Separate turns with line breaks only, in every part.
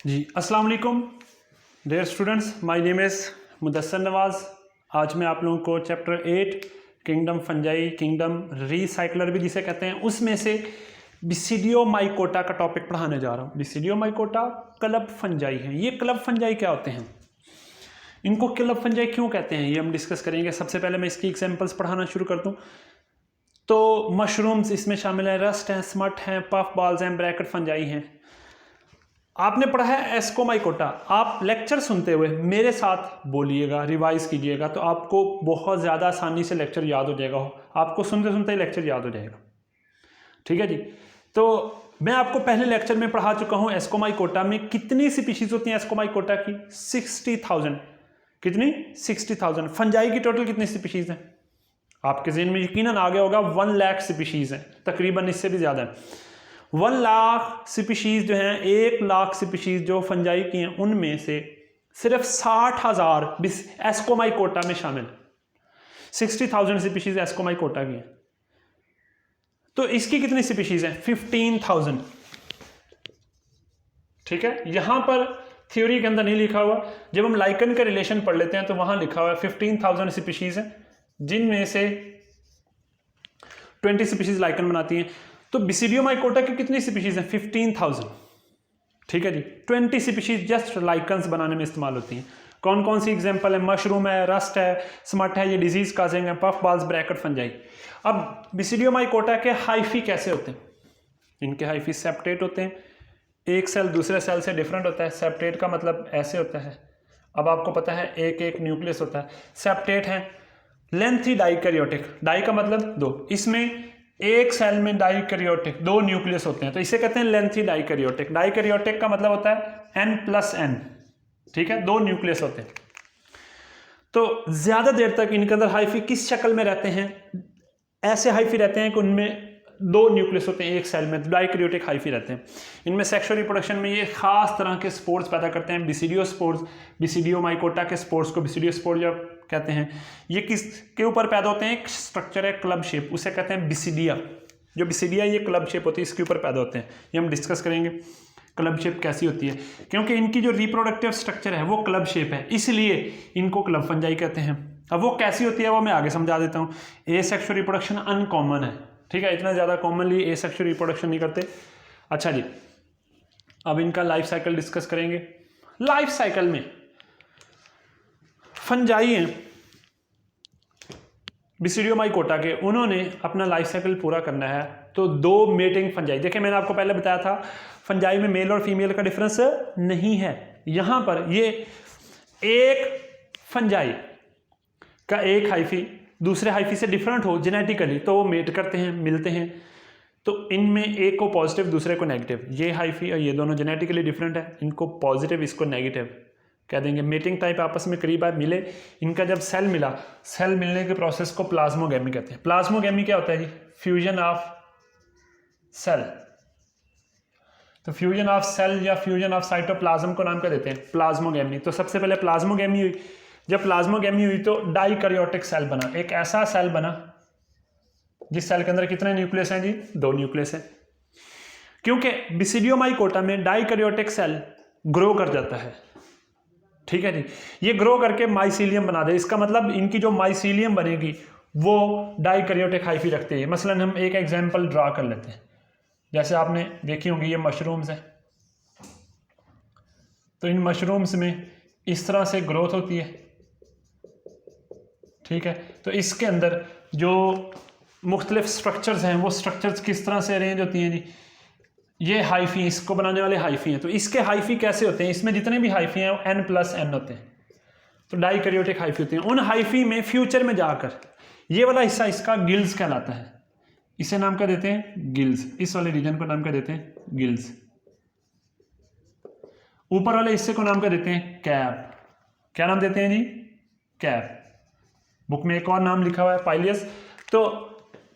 जी अस्सलाम वालेकुम dear students, my name is Mudassar Nawaz. आज मैं आप लोगों को chapter 8 kingdom fungi, kingdom recycler भी जिसे कहते हैं, उसमें से बिसिडियोमाइकोटा का टॉपिक पढ़ाने जा रहा हूँ। बिसिडियोमाइकोटा क्लब फंजाई हैं। ये क्लब फंजाई क्या होते हैं, इनको क्लब फंजाई क्यों कहते हैं, ये हम डिस्कस करेंगे। सबसे पहले मैं इसकी एग्जाम्पल्स पढ़ाना शुरू कर दूँ तो मशरूम्स इसमें शामिल है, रस्ट हैं, स्मट हैं, पफ बॉल्स हैं, ब्रैकेट फंजाई हैं। आपने पढ़ा है एस्कोमाइकोटा। आप लेक्चर सुनते हुए मेरे साथ बोलिएगा, रिवाइज कीजिएगा, तो आपको बहुत ज़्यादा आसानी से लेक्चर याद हो जाएगा। आपको सुनते सुनते ही लेक्चर याद हो जाएगा। ठीक है जी। तो मैं आपको पहले लेक्चर में पढ़ा चुका हूँ एस्कोमाइकोटा में कितनी स्पीशीज होती हैं एस्कोमाइकोटा की, 60,000। कितनी? 60,000। फंजाई की टोटल कितनी स्पीशीज हैं आपके ज़हन में यकीनन आ गया होगा, 1 लाख स्पीशीज हैं, तकरीबन इससे भी ज़्यादा है। 1 लाख स्पीशीज जो हैं, 1 लाख स्पीशीज जो फंजाई की हैं, उनमें से सिर्फ 60,000 एस्कोमाइकोटा में शामिल। 60,000 स्पीशीज एस्कोमाइकोटा की हैं। तो इसकी कितनी स्पीशीज हैं? 15,000। ठीक है, यहां पर थ्योरी के अंदर नहीं लिखा हुआ, जब हम लाइकन का रिलेशन पढ़ लेते हैं तो वहां लिखा हुआ है 15,000 स्पीशीज हैं, जिनमें से 20 स्पीशीज लाइकन बनाती हैं। तो बिसिडियोमाइकोटा की कितनी स्पीशीज हैं? 15,000। ठीक है जी। 20 स्पीशीज जस्ट लाइकन्स बनाने में इस्तेमाल होती हैं। कौन कौन सी एग्जांपल है? मशरूम है, रस्ट है, स्मट है, ये डिजीज काजिंग है, पफ बॉल्स, ब्रैकेट फंजाई। अब बिसिडियोमाइकोटा के हाइफी कैसे होते हैं? इनके हाइफी सेप्टेट होते हैं। एक सेल दूसरे सेल से डिफरेंट होता है। सेप्टेट का मतलब ऐसे होता है। अब आपको पता है एक एक न्यूक्लियस होता है। सेप्टेट है लेंथी डाइकैरियोटिक। डाई का मतलब 2, इसमें एक सेल में डाइकैरियोटिक 2 न्यूक्लियस होते हैं, तो इसे कहते हैं लेंथी डाइकैरियोटिक। डाइकैरियोटिक का मतलब होता है N+N। ठीक है, 2 न्यूक्लियस होते हैं। तो ज्यादा देर तक इनके अंदर हाइफी किस शक्ल में रहते हैं? ऐसे हाइफी रहते हैं कि उनमें 2 न्यूक्लियस होते हैं एक सेल में, डाइकैरियोटिक हाइफी रहते हैं। इनमें सेक्सुअल रिप्रोडक्शन में ये खास तरह के स्पोर्स पैदा करते हैं, बिसिडियो स्पोर्स। बिसिडियोमाइकोटा के स्पोर्स को बिसिडियो स्पोर जब कहते हैं। ये किस के ऊपर पैदा होते हैं? एक स्ट्रक्चर है क्लब शेप, उसे कहते हैं बिसिडिया। जो बिसिडिया ये क्लब शेप होती है, इसके ऊपर पैदा होते हैं। ये हम डिस्कस करेंगे क्लब शेप कैसी होती है, क्योंकि इनकी जो रिप्रोडक्टिव स्ट्रक्चर है वो क्लब शेप है, इसलिए इनको क्लब फंजाई कहते हैं। अब वो कैसी होती है वो मैं आगे समझा देता हूँ। एसेक्सुअल रिप्रोडक्शन अनकॉमन है। ठीक है, इतना ज़्यादा कॉमनली एसेक्सुअल रिप्रोडक्शन नहीं करते। अच्छा जी, अब इनका लाइफ साइकिल डिस्कस करेंगे। लाइफ साइकिल में फंजाई हैं बिसिडियोमाइकोटा के, उन्होंने अपना लाइफ साइकिल पूरा करना है तो 2 मेटिंग फंजाई। देखिए मैंने आपको पहले बताया था फंजाई में मेल और फीमेल का डिफरेंस नहीं है। यहां पर ये एक फंजाई का एक हाइफी दूसरे हाइफी से डिफरेंट हो जेनेटिकली तो वो मेट करते हैं, मिलते हैं। तो इनमें एक को पॉजिटिव दूसरे को नेगेटिव। ये हाइफी और ये दोनों जेनेटिकली डिफरेंट है, इनको पॉजिटिव इसको नेगेटिव कह देंगे। मेटिंग टाइप आपस में करीब आए मिले, इनका जब सेल मिला, सेल मिलने के प्रोसेस को प्लाज्मोगेमी कहते हैं। प्लाज्मोगेमी क्या होता है जी? Fusion of cell. तो फ्यूजन ऑफ सेल या फ्यूजन ऑफ साइटोप्लाज्म को नाम क्या देते हैं? प्लाज्मोगेमी। तो सबसे पहले प्लाज्मोगेमी हुई। जब प्लाज्मोगेमी हुई तो डाइकैरियोटिक सेल बना, एक ऐसा सेल बना जिस सेल के अंदर कितने न्यूक्लियस हैं जी? 2 न्यूक्लियस हैं। क्योंकि बिसिडियोमाइकोटा में डाइकैरियोटिक सेल ग्रो कर जाता है। ठीक है जी, ये ग्रो करके माइसीलियम बना दे। इसका मतलब इनकी जो माइसीलियम बनेगी वो डाइकैरियोटिक हाइफी रखते हैं। मसलन हम एक एग्जांपल ड्रा कर लेते हैं। जैसे आपने देखी होंगी ये मशरूम्स हैं, तो इन मशरूम्स में इस तरह से ग्रोथ होती है। ठीक है, तो इसके अंदर जो मुख्तलिफ स्ट्रक्चर्स हैं वो स्ट्रक्चर्स किस तरह से अरेंज होती हैं जी? ये हाइफी, इसको बनाने वाले हाइफी हैं। तो इसके हाइफी कैसे होते हैं? इसमें जितने भी हाइफी हैं वो N+N होते हैं, तो डाइकैरियोटिक हाइफी होते हैं। उन हाइफी में फ्यूचर में जाकर ये वाला हिस्सा इसका गिल्स कहलाता है। इसे नाम क्या देते हैं? गिल्स। इस वाले रीजन को नाम क्या देते हैं? गिल्स। ऊपर वाले हिस्से को नाम क्या देते हैं? कैप। क्या नाम देते हैं जी? कैप। बुक में एक और नाम लिखा हुआ है, पाइलियस। तो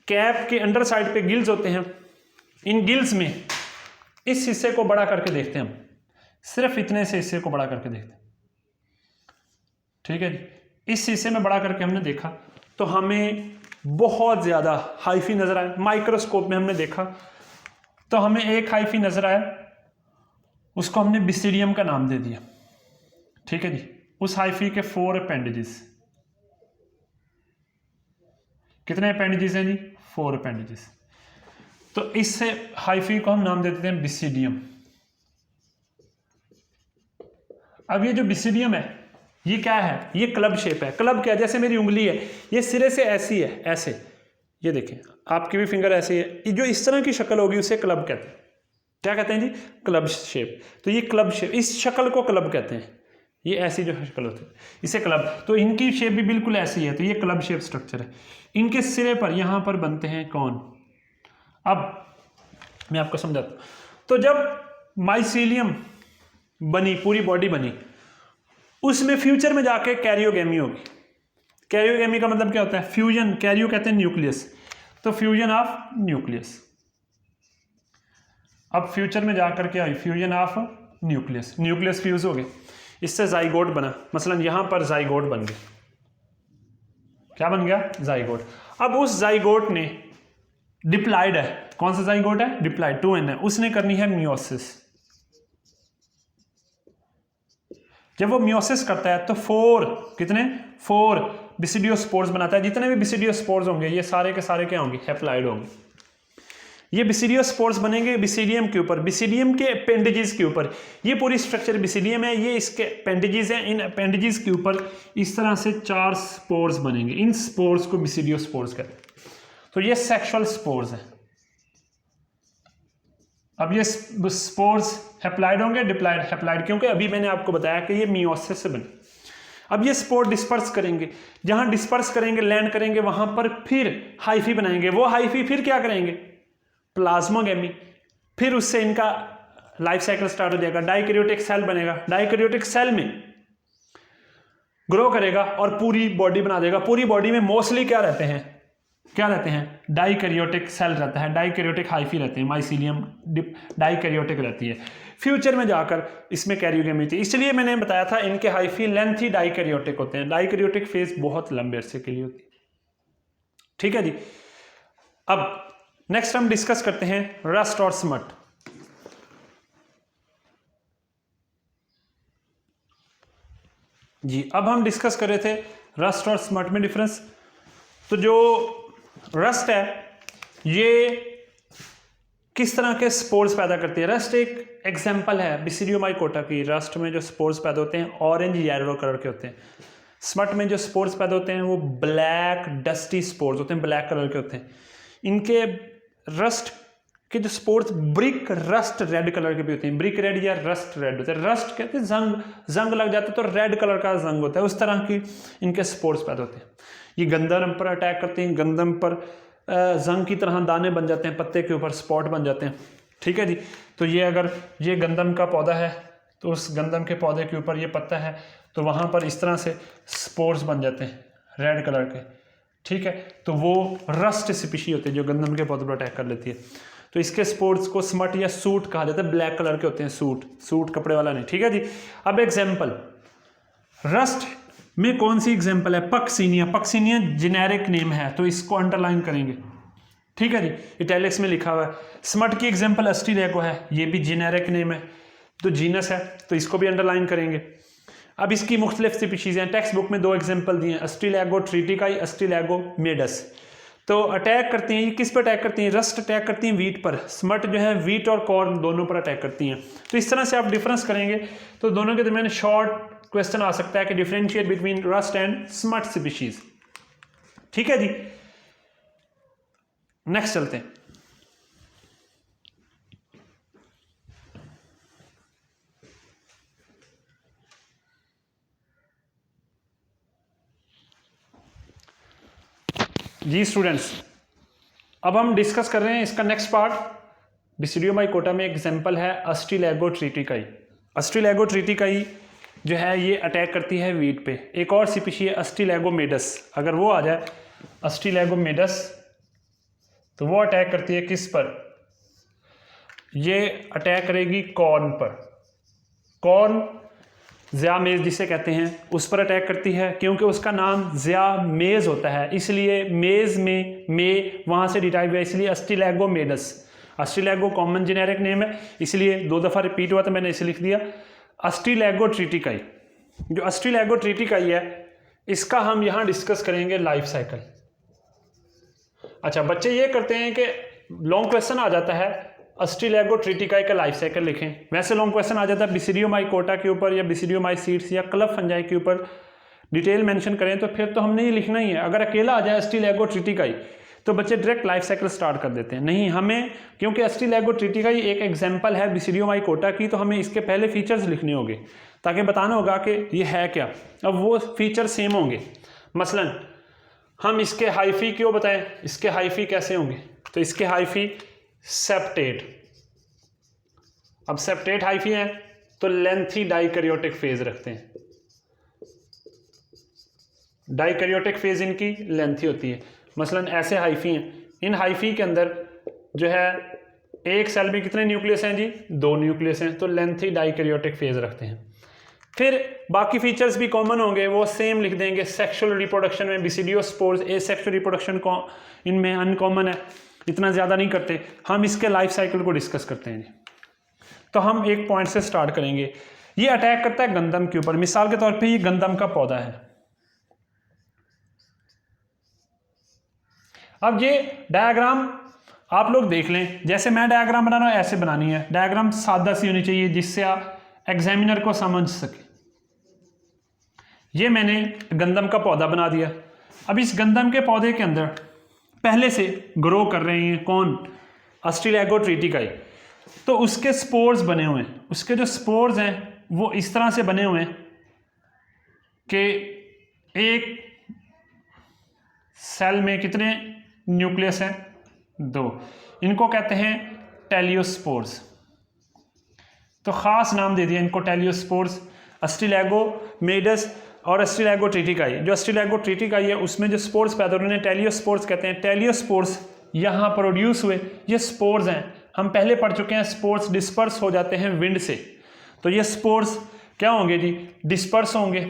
कैप के अंडर साइड पे गिल्स होते हैं। इन गिल्स में इस हिस्से को बड़ा करके देखते हैं हम, सिर्फ इतने से हिस्से को बड़ा करके देखते हैं। ठीक है जी, इस हिस्से में बड़ा करके हमने देखा तो हमें बहुत ज़्यादा हाइफी नजर आए। माइक्रोस्कोप में हमने देखा तो हमें एक हाइफी नजर आया उसको हमने बिसिडियम का नाम दे दिया, ठीक है जी। उस हाइफी के 4 अपेंडेजेस, कितने अपेंडेजेस हैं जी? 4 अपेंडेजेस। तो इससे हाइफी को हम नाम दे देते हैं बिसिडियम। अब ये जो बिसिडियम है ये क्या है? ये क्लब शेप है। क्लब क्या है? जैसे मेरी उंगली है, ये सिरे से ऐसी है, ऐसे, ये देखें, आपकी भी फिंगर ऐसी है, जो इस तरह की शक्ल होगी उसे क्लब कहते हैं। क्या कहते हैं जी? Club shape. तो ये क्लब शेप, इस शक्ल को क्लब कहते हैं। ये ऐसी जो शक्ल होती है इसे क्लब। तो इनकी शेप भी बिल्कुल ऐसी है, तो ये क्लब शेप स्ट्रक्चर है। इनके सिरे पर यहां पर बनते हैं कौन? अब मैं आपको समझाता हूं। तो जब माइसीलियम बनी, पूरी बॉडी बनी, उसमें फ्यूचर में जाके कैरियोगेमी होगी। कैरियोगेमी का मतलब क्या होता है? फ्यूजन। कैरियो कहते हैं न्यूक्लियस, तो फ्यूजन ऑफ न्यूक्लियस। अब फ्यूचर में जाकर के आई fusion of nucleus, nucleus fuse हो गए, इससे जाइगोट बना। मसलन यहां पर जाइगोट बन गया। क्या बन गया? जाइगोट। अब उस जाइगोट ने डिप्लाइड है, कौन सा जाइगोट है? डिप्लाइड, 2n है, उसने करनी है मियोसिस। जब वो मियोसिस करता है तो 4 कितने? 4 बिसिडियोस्पोर्स बनाता है। जितने भी बिसिडियोस्पोर्स होंगे ये सारे के सारे क्या होंगे? हैप्लॉइड होंगे। ये बिसिडियोस्पोर्स बनेंगे बिसिडियम के ऊपर, बिसिडियम के अपेंडेजेस के ऊपर। ये पूरी स्ट्रक्चर बिसिडियम है, ये इसके अपेंडेजेस हैं। इन अपेंडेजेस के ऊपर इस तरह से 4 स्पोर्स बनेंगे। इन स्पोर्स को बिसिडियोस्पोर्स कहते हैं। तो ये सेक्सुअल स्पोर्स हैं। अब ये स्पोर्स हैप्लॉइड होंगे, डिप्लॉइड, हैप्लॉइड, क्योंकि अभी मैंने आपको बताया कि ये मियोसिस से बने। अब ये स्पोर डिस्पर्स करेंगे, जहां डिस्पर्स करेंगे, लैंड करेंगे, वहां पर फिर हाइफी बनाएंगे। वो हाइफी फिर क्या करेंगे? प्लाज्मोगेमी। फिर उससे इनका लाइफ साइकिल स्टार्ट हो जाएगा। डाइकैरियोटिक सेल बनेगा, डाइकैरियोटिक सेल में ग्रो करेगा और पूरी बॉडी बना देगा। पूरी बॉडी में मोस्टली क्या रहते हैं? क्या रहते हैं? डाइकैरियोटिक सेल रहता है, डाइकैरियोटिक हाइफी रहते हैं। माइसीलियम डाइकैरियोटिक रहती है। फ्यूचर में जाकर इसमें कैरियोगेमी थी, इसलिए मैंने बताया था इनके हाइफी लेंथी डाइकैरियोटिक होते हैं। डाइकैरियोटिक फेज बहुत लंबे अरसे के लिए होती है, ठीक है जी। अब नेक्स्ट हम डिस्कस करते हैं रस्ट और स्मट। जी, अब हम डिस्कस कर रहे थे रस्ट और स्मट में डिफरेंस। तो जो रस्ट है ये किस तरह के स्पोर्स पैदा करती है? रस्ट एक एग्जांपल है बिसिडियोमाइकोटा की। रस्ट में जो स्पोर्स पैदा होते हैं ऑरेंज येलो कलर के होते हैं। स्मट में जो स्पोर्स पैदा होते हैं वो ब्लैक डस्टी स्पोर्स होते हैं, ब्लैक कलर के होते हैं। इनके रस्ट के जो spores brick rust red colour के भी होते हैं। ब्रिक रेड या रस्ट रेड होते हैं। रस्ट कहते हैं जंग, जंग लग जाता है तो रेड कलर का जंग होता है, उस तरह की इनके स्पोर्स पैदा होते हैं। ये गंदम पर अटैक करते हैं, गंदम पर जंग की तरह दाने बन जाते हैं, पत्ते के ऊपर स्पॉट बन जाते हैं, ठीक है जी। तो ये अगर ये गंदम का पौधा है तो उस गंदम के पौधे के ऊपर ये पत्ता है तो वहाँ पर इस तरह से स्पोर्स बन जाते हैं रेड कलर के, ठीक है। तो वो रस्ट स्पीशी होती है जो गंदम के पौधे पर अटैक कर लेती है। तो इसके स्पोर्स को स्मट या सूट कहा जाता है। ब्लैक कलर के होते हैं, सूट कपड़े वाला नहीं, ठीक है जी। अब एग्जाम्पल रस्ट में कौन सी एग्जाम्पल है? पक्सिनिया। पक्सिनिया जेनेरिक नेम है तो इसको अंडरलाइन करेंगे, ठीक है जी, इटैलिक्स में लिखा हुआ है। स्मट की एग्जाम्पल अस्टिलैगो है, ये भी जेनेरिक नेम है तो जीनस है तो इसको भी अंडरलाइन करेंगे। अब इसकी मुख्तलिफ स्पीशीज हैं, टेक्स्ट बुक में 2 एग्जाम्पल दिए हैं, अस्टिलैगो ट्रिटिकाई, अस्टिलैगो मेडस। तो अटैक करती हैं, ये किस पर अटैक करती हैं? रस्ट अटैक करती हैं वीट पर, स्मट जो है वीट और कॉर्न दोनों पर अटैक करती हैं। तो इस तरह से आप डिफरेंस करेंगे तो दोनों के दरमियान शॉर्ट क्वेश्चन आ सकता है कि differentiate between rust and smut species, ठीक है जी। नेक्स्ट चलते हैं। जी स्टूडेंट्स, अब हम डिस्कस कर रहे हैं इसका नेक्स्ट पार्ट। बिसिडियोमाइकोटा में एग्जांपल है अस्टिलैगो ट्रिटिकाई। अस्टिलैगो ट्रिटिकाई जो है ये अटैक करती है वीट पे। एक और स्पीशी है अस्टिलैगो मेडस, अगर वो आ जाए अस्टिलैगो मेडस तो वो अटैक करती है किस पर? ये अटैक करेगी कॉर्न पर। कॉर्न ज़िया मेज़ जिसे कहते हैं उस पर अटैक करती है, क्योंकि उसका नाम ज़िया मेज़ होता है इसलिए मेज़ में मे वहाँ से डिराइव है, इसलिए Ustilago मेडस। Ustilago common generic name है, इसलिए 2 दफ़ा रिपीट हुआ तो मैंने इसे लिख दिया। अस्टिलैगो ट्रिटिकाई, जो अस्टिलैगो ट्रिटिकाई है इसका हम यहाँ डिस्कस करेंगे लाइफ साइकिल। अच्छा, बच्चे ये करते हैं कि लॉन्ग क्वेश्चन आ जाता है अस्टिलैगो ट्रिटिकाई का लाइफ साइकिल लिखें। वैसे लॉन्ग क्वेश्चन आ जाता है बिसिडियो माइकोटा के ऊपर या बिसिडियो माइसीट्स या क्लब फंजाई के ऊपर डिटेल मेंशन करें, तो फिर तो हमने ये लिखना ही है। अगर अकेला आ जाए अस्टिलैगो ट्रिटिकाई तो बच्चे डायरेक्ट लाइफ साइकिल स्टार्ट कर देते हैं। नहीं, हमें क्योंकि अस्टिलैगो ट्रिटिकाई एक एग्जांपल है बिसिडियो माइकोटा की, तो हमें इसके पहले फीचर्स लिखने होंगे ताकि बताना होगा कि ये है क्या। अब वो फीचर सेम होंगे, मसलन हम इसके हाइफी क्यों बताएं, इसके हाइफी कैसे होंगे, तो इसके हाइफी सेप्टेट। अब सेप्टेट हाइफी है तो लेंथी डाइकैरियोटिक फेज रखते हैं, डाइकैरियोटिक फेज इनकी लेंथी होती है। मसलन ऐसे हाइफी हैं, इन हाइफी के अंदर जो है एक सेल में कितने न्यूक्लियस हैं जी, 2 न्यूक्लियस हैं, तो लेंथी डाइकैरियोटिक फेज रखते हैं। फिर बाकी फीचर्स भी कॉमन होंगे, वो सेम लिख देंगे। सेक्सुअल रिप्रोडक्शन में बिसिडियोस्पोर्स, एसेक्सुअल रिप्रोडक्शन को इनमें अनकॉमन है, इतना ज़्यादा नहीं करते। हम इसके लाइफ साइकिल को डिस्कस करते हैं। तो हम एक पॉइंट से स्टार्ट करेंगे। ये अटैक करता है गंदम के ऊपर। मिसाल के तौर पे ये गंदम का पौधा है। अब ये डायग्राम आप लोग देख लें, जैसे मैं डायग्राम बना रहा हूं ऐसे बनानी है। डायग्राम सादा सी होनी चाहिए जिससे आप एग्जामिनर को समझ सके। ये मैंने गंदम का पौधा बना दिया। अब इस गंदम के पौधे के अंदर पहले से ग्रो कर रहे हैं कौन, अस्टिलैगो ट्रिटिकाई। तो उसके स्पोर्स बने हुए हैं, उसके जो स्पोर्स हैं वो इस तरह से बने हुए हैं कि एक सेल में कितने न्यूक्लियस हैं, 2। इनको कहते हैं टेलियोस्पोर्स। तो ख़ास नाम दे दिया इनको टेलियोस्पोर्स। अस्टिलैगो मेडस और अस्टिलैगो ट्रिटिकाई। जो अस्टिलैगो ट्रिटिकाई है उसमें जो स्पोर्स पैदा हो रहे हैं टेलियोस्पोर्स कहते हैं। टेलियोस्पोर्स यहाँ प्रोड्यूस हुए, ये स्पोर्स हैं। हम पहले पढ़ चुके हैं स्पोर्स डिस्पर्स हो जाते हैं विंड से, तो ये स्पोर्स क्या होंगे जी, डिस्पर्स होंगे।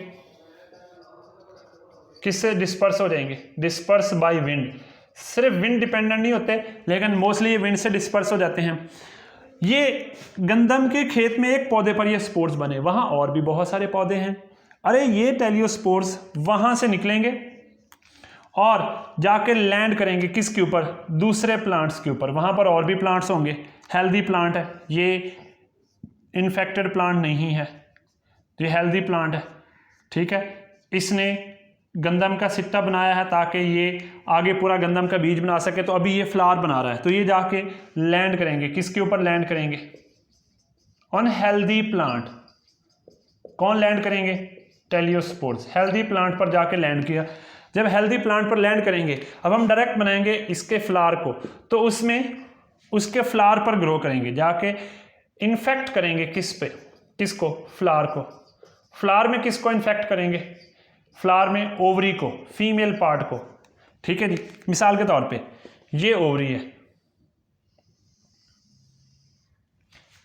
किससे डिस्पर्स हो जाएंगे, डिस्पर्स बाय विंड। सिर्फ विंड डिपेंडेंट नहीं होते, लेकिन मोस्टली ये विंड से डिस्पर्स हो जाते हैं। ये गंदम के खेत में एक पौधे पर ये स्पोर्स बने, वहाँ और भी बहुत सारे पौधे हैं। अरे ये टेलियोस्पोर्स वहाँ से निकलेंगे और जाके लैंड करेंगे किसके ऊपर, दूसरे प्लांट्स के ऊपर। वहाँ पर और भी प्लांट्स होंगे। हेल्दी प्लांट है, ये इन्फेक्टेड प्लांट नहीं है, ये हेल्दी प्लांट है, ठीक है। इसने गंदम का सिट्टा बनाया है ताकि ये आगे पूरा गंदम का बीज बना सके। तो अभी ये फ्लावर बना रहा है, तो ये जाके लैंड करेंगे किसके ऊपर, लैंड करेंगे ऑन हेल्दी प्लांट। कौन लैंड करेंगे, टेलियोस्पोर्स। हेल्दी प्लांट पर जाके लैंड किया। जब हेल्दी प्लांट पर लैंड करेंगे, अब हम डायरेक्ट बनाएंगे इसके फ्लावर को, तो उसमें उसके फ्लावर पर ग्रो करेंगे, जाके इन्फेक्ट करेंगे किस पे, किसको, फ्लावर को। फ्लावर में किसको इन्फेक्ट करेंगे, फ्लावर में ओवरी को, फीमेल पार्ट को, ठीक है जी। मिसाल के तौर पे ये ओवरी है,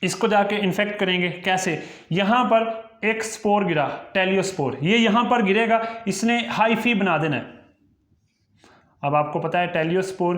इसको जाके इन्फेक्ट करेंगे। कैसे, यहां पर एक स्पोर गिरा, टेलियोस्पोर, ये यहां पर गिरेगा, इसने हाइफी बना देना है। अब आपको पता है टेलियोस्पोर